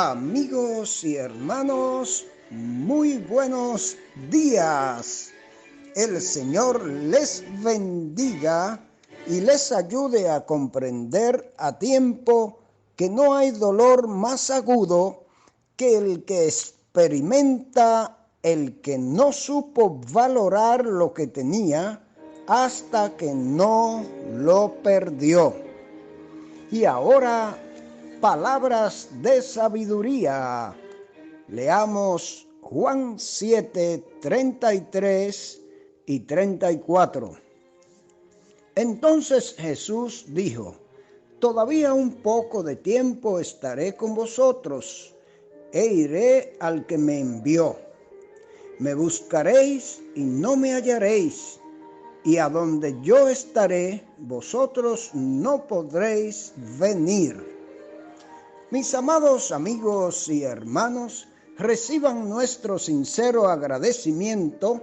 Amigos y hermanos, muy buenos días. El Señor les bendiga y les ayude a comprender a tiempo que no hay dolor más agudo que el que experimenta el que no supo valorar lo que tenía hasta que no lo perdió. Y ahora, palabras de sabiduría. Leamos Juan 7, 33 y 34. Entonces Jesús dijo: todavía un poco de tiempo estaré con vosotros, e iré al que me envió. Me buscaréis y no me hallaréis, y a donde yo estaré, vosotros no podréis venir. Mis amados amigos y hermanos, reciban nuestro sincero agradecimiento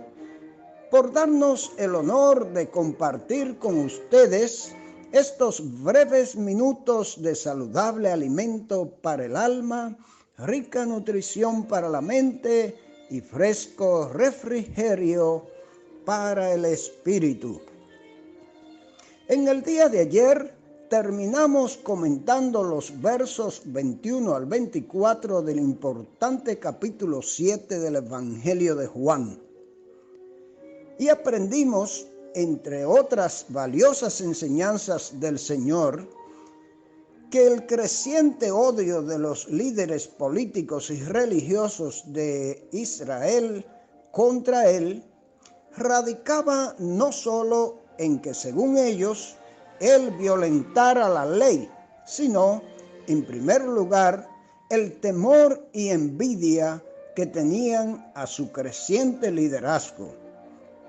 por darnos el honor de compartir con ustedes estos breves minutos de saludable alimento para el alma, rica nutrición para la mente y fresco refrigerio para el espíritu. En el día de ayer terminamos comentando los versos 21 al 24 del importante capítulo 7 del Evangelio de Juan. Y aprendimos, entre otras valiosas enseñanzas del Señor, que el creciente odio de los líderes políticos y religiosos de Israel contra él radicaba no solo en que, según ellos, él violentara la ley, sino, en primer lugar, el temor y envidia que tenían a su creciente liderazgo.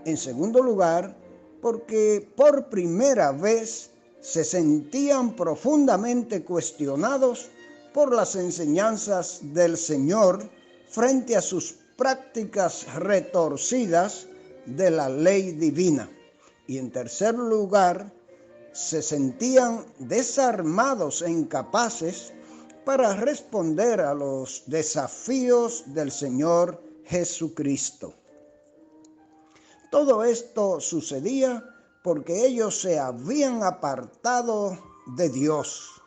En segundo lugar, porque por primera vez se sentían profundamente cuestionados por las enseñanzas del Señor frente a sus prácticas retorcidas de la ley divina. Y en tercer lugar, se sentían desarmados e incapaces para responder a los desafíos del Señor Jesucristo. Todo esto sucedía porque ellos se habían apartado de Dios,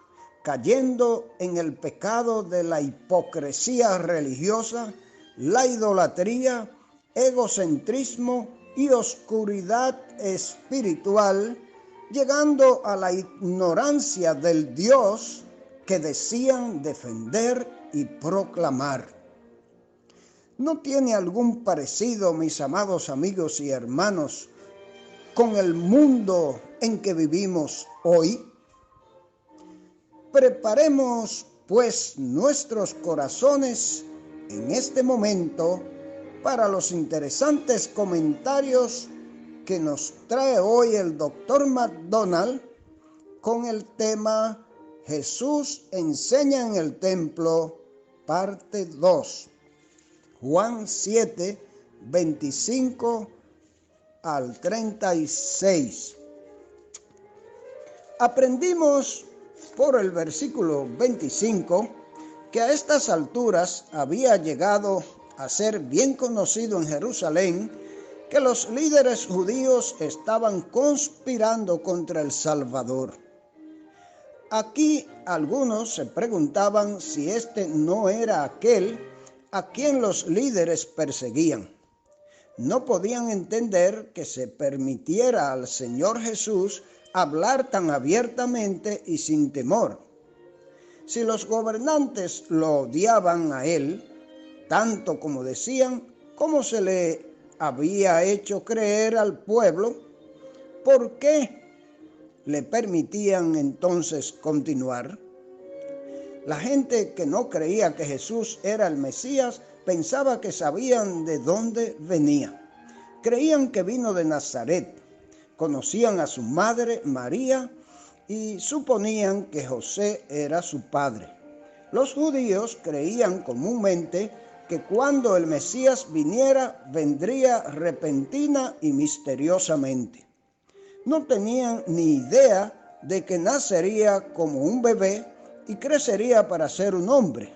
cayendo en el pecado de la hipocresía religiosa, la idolatría, egocentrismo y oscuridad espiritual, llegando a la ignorancia del Dios que decían defender y proclamar. ¿No tiene algún parecido, mis amados amigos y hermanos, con el mundo en que vivimos hoy? Preparemos, pues, nuestros corazones en este momento para los interesantes comentarios que nos trae hoy el Dr. McDonald con el tema Jesús enseña en el templo, parte 2. Juan 7, 25 al 36. Aprendimos por el versículo 25 que a estas alturas había llegado a ser bien conocido en Jerusalén que los líderes judíos estaban conspirando contra el Salvador. Aquí algunos se preguntaban si este no era aquel a quien los líderes perseguían. No podían entender que se permitiera al Señor Jesús hablar tan abiertamente y sin temor. Si los gobernantes lo odiaban a él, tanto como decían, ¿cómo se le había hecho creer al pueblo? ¿Por qué le permitían entonces continuar? La gente que no creía que Jesús era el Mesías pensaba que sabían de dónde venía. Creían que vino de Nazaret, conocían a su madre María y suponían que José era su padre. Los judíos creían comúnmente que cuando el Mesías viniera, vendría repentina y misteriosamente. No tenían ni idea de que nacería como un bebé y crecería para ser un hombre.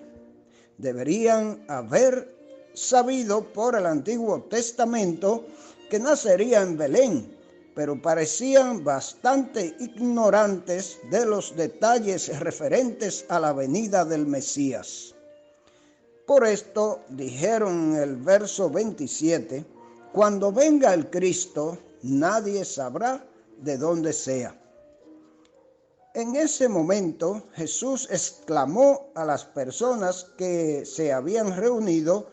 deberían haber sabido por el Antiguo Testamento que nacería en Belén, pero parecían bastante ignorantes de los detalles referentes a la venida del Mesías. Por esto dijeron en el verso 27, cuando venga el Cristo, nadie sabrá de dónde sea. En ese momento Jesús exclamó a las personas que se habían reunido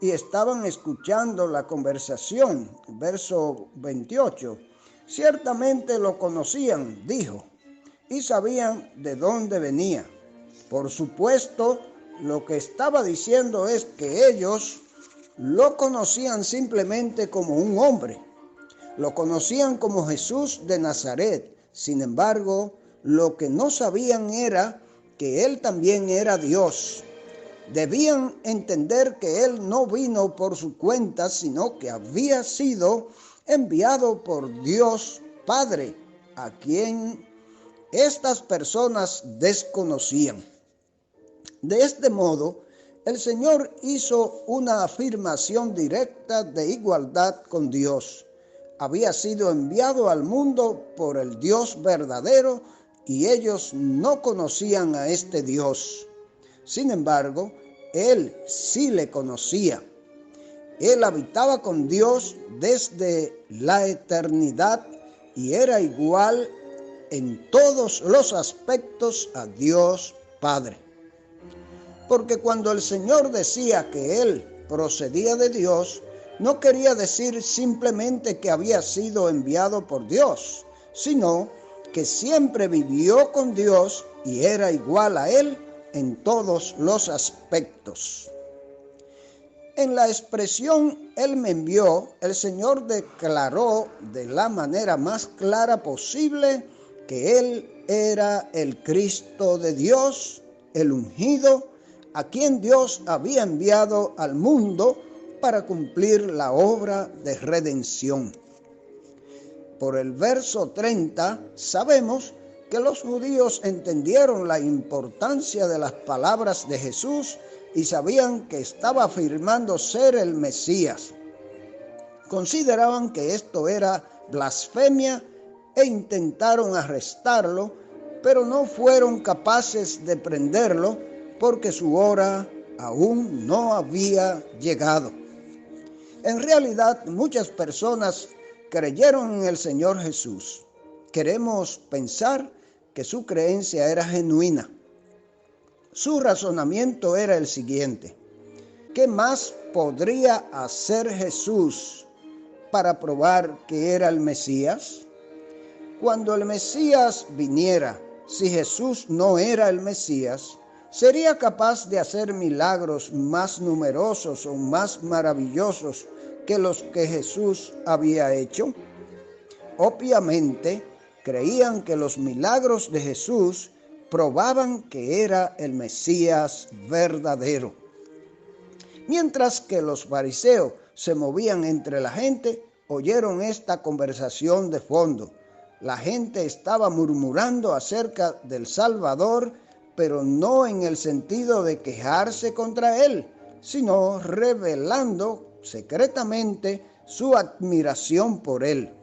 y estaban escuchando la conversación, verso 28. Ciertamente lo conocían, dijo, y sabían de dónde venía. Por supuesto, lo que estaba diciendo es que ellos lo conocían simplemente como un hombre. Lo conocían como Jesús de Nazaret. Sin embargo, lo que no sabían era que Él también era Dios. Debían entender que Él no vino por su cuenta, sino que había sido enviado por Dios Padre, a quien estas personas desconocían. De este modo, el Señor hizo una afirmación directa de igualdad con Dios. Había sido enviado al mundo por el Dios verdadero y ellos no conocían a este Dios. Sin embargo, Él sí le conocía. Él habitaba con Dios desde la eternidad y era igual en todos los aspectos a Dios Padre. Porque cuando el Señor decía que Él procedía de Dios, no quería decir simplemente que había sido enviado por Dios, sino que siempre vivió con Dios y era igual a Él en todos los aspectos. En la expresión Él me envió, el Señor declaró de la manera más clara posible que Él era el Cristo de Dios, el ungido, a quien Dios había enviado al mundo para cumplir la obra de redención. Por el verso 30 sabemos que los judíos entendieron la importancia de las palabras de Jesús y sabían que estaba afirmando ser el Mesías. Consideraban que esto era blasfemia e intentaron arrestarlo, pero no fueron capaces de prenderlo porque su hora aún no había llegado. En realidad, muchas personas creyeron en el Señor Jesús. Queremos pensar que su creencia era genuina. Su razonamiento era el siguiente: ¿qué más podría hacer Jesús para probar que era el Mesías? Cuando el Mesías viniera, si Jesús no era el Mesías, ¿sería capaz de hacer milagros más numerosos o más maravillosos que los que Jesús había hecho? Obviamente, creían que los milagros de Jesús probaban que era el Mesías verdadero. Mientras que los fariseos se movían entre la gente, oyeron esta conversación de fondo. La gente estaba murmurando acerca del Salvador, pero no en el sentido de quejarse contra Él, sino revelando secretamente su admiración por Él.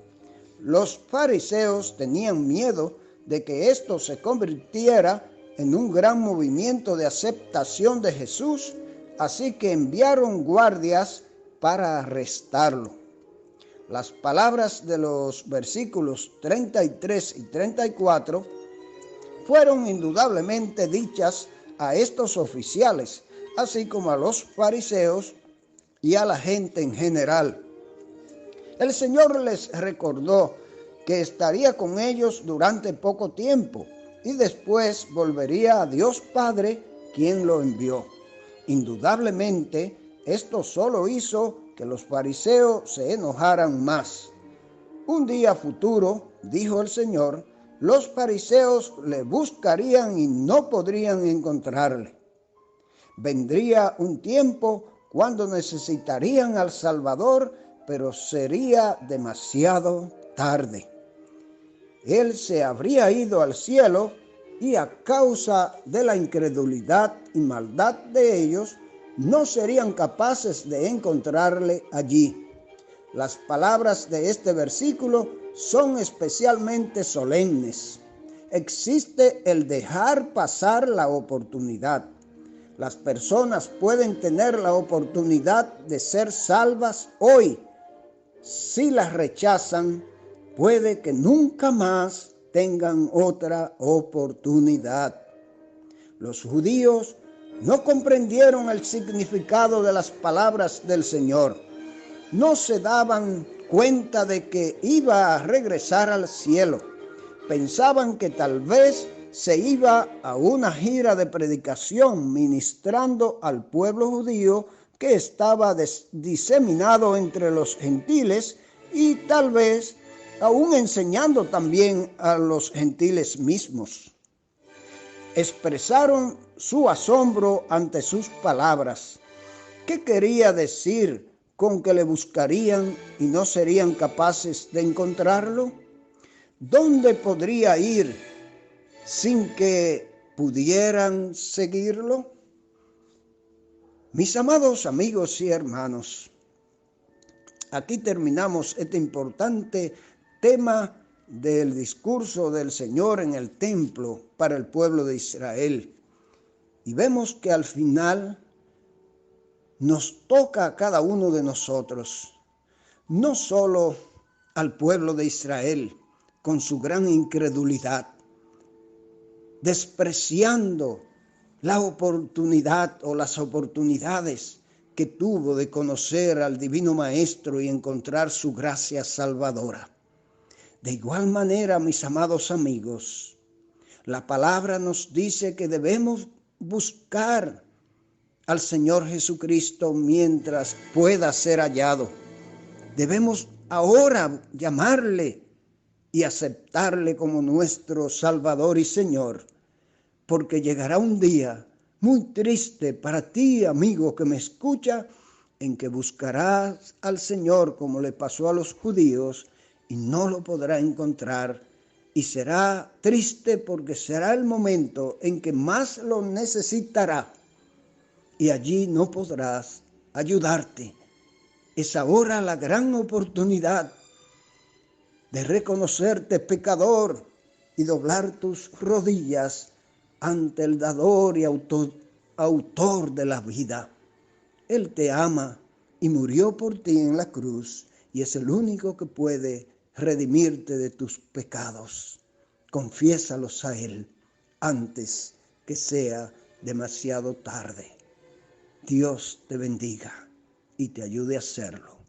Los fariseos tenían miedo de que esto se convirtiera en un gran movimiento de aceptación de Jesús, así que enviaron guardias para arrestarlo. Las palabras de los versículos 33 y 34 fueron indudablemente dichas a estos oficiales, así como a los fariseos y a la gente en general. El Señor les recordó que estaría con ellos durante poco tiempo y después volvería a Dios Padre, quien lo envió. Indudablemente, esto solo hizo que los fariseos se enojaran más. Un día futuro, dijo el Señor, los fariseos le buscarían y no podrían encontrarle. Vendría un tiempo cuando necesitarían al Salvador, pero sería demasiado tarde. Él se habría ido al cielo y a causa de la incredulidad y maldad de ellos, no serían capaces de encontrarle allí. Las palabras de este versículo son especialmente solemnes. Existe el dejar pasar la oportunidad. Las personas pueden tener la oportunidad de ser salvas hoy. Si las rechazan, puede que nunca más tengan otra oportunidad. Los judíos no comprendieron el significado de las palabras del Señor. No se daban cuenta de que iba a regresar al cielo. Pensaban que tal vez se iba a una gira de predicación ministrando al pueblo judío que estaba diseminado entre los gentiles y tal vez aún enseñando también a los gentiles mismos. Expresaron su asombro ante sus palabras. ¿Qué quería decir con que le buscarían y no serían capaces de encontrarlo? ¿Dónde podría ir sin que pudieran seguirlo? Mis amados amigos y hermanos, aquí terminamos este importante tema del discurso del Señor en el templo para el pueblo de Israel. Y vemos que al final nos toca a cada uno de nosotros, no solo al pueblo de Israel con su gran incredulidad, despreciando la oportunidad o las oportunidades que tuvo de conocer al Divino Maestro y encontrar su gracia salvadora. De igual manera, mis amados amigos, la palabra nos dice que debemos buscar al Señor Jesucristo mientras pueda ser hallado. Debemos ahora llamarle y aceptarle como nuestro Salvador y Señor, porque llegará un día muy triste para ti, amigo que me escucha, en que buscarás al Señor como le pasó a los judíos y no lo podrá encontrar, y será triste porque será el momento en que más lo necesitará y allí no podrás ayudarte. Es ahora la gran oportunidad de reconocerte pecador y doblar tus rodillas ante el dador y autor de la vida. Él te ama y murió por ti en la cruz y es el único que puede redimirte de tus pecados. Confiésalos a Él antes que sea demasiado tarde. Dios te bendiga y te ayude a hacerlo.